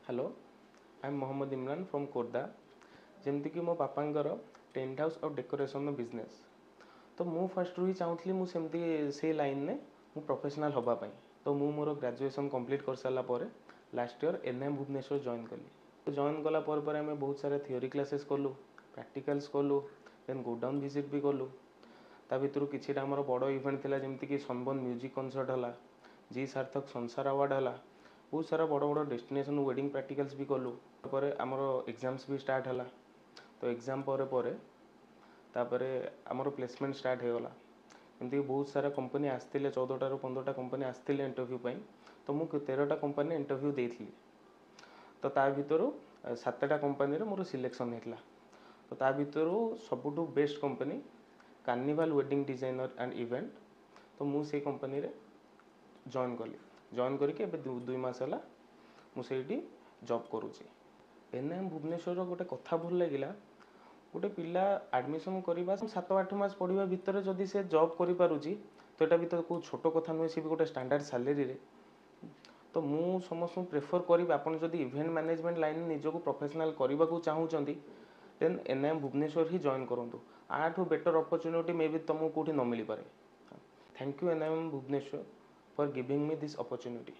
Hello I am Mohammad Imran from Korda जमती कि मो बापांकर टेंट हाउस और डेकोरेशन बिजनेस तो मु फर्स्ट ही चाहूली मुझे से लाइन में मु प्रोफेशनल होगापाई तो मु मोर ग्रेजुएशन कंप्लीट कर सारा पर last year NM Bhubaneswar join कली तो जॉइन कला आम बहुत सारे थियोरी क्लासेस कलु प्रैक्टिकल्स कलु देन गोडाउन विजिट भी कलु ता भर कि बड़ इवेंट था जमीक सनबर्न म्यूजिक कनसर्ट है जी सार्थक संसार अवार्ड है बहुत सारा बड़ बड़ डेस्टिनेशन वेडिंग प्रैक्टिकल्स भी कलु आमर एग्जाम्स भी स्टार्ट है तो एग्जाम तापर आमर प्लेसमेंट स्टार्ट हो गला एमती बहुत सारा कंपनी आसते 14टा ରୁ 15टा कंपनी आसते इंटरव्यू तो मुझे 13टा कंपनी इंटरव्यू देती तो ता भर 7टा कंपनी मोर सिलेक्शन होता तो ता भर सबुठू best company carnival wedding designer and event तो मुझे कंपनी रे जॉइन करके 2 मास है मुझे जॉब करुँची एनएम भुवनेश्वर गोटे कथा भल लगे गोटे पिला एडमिशन करवा 7-8 मास पढ़ा भितर जदि से जॉब करुँची तो यहाँ भी तो कोई छोट कथा नुहे सी भी गोटे स्टैंडर्ड सैलरी रे तो मु समस्त प्रेफर करी आपन जदि इवेंट मैनेजमेंट लाइन निजको प्रोफेशनल करने को चाहूँगी देन एनएम भुवनेश्वर ही जॉइन करूँ आठू बेटर अपॉर्चुनिटी मे भी तुमको कौटी न मिल पारे thank you NM Bhubaneswar for giving me this opportunity.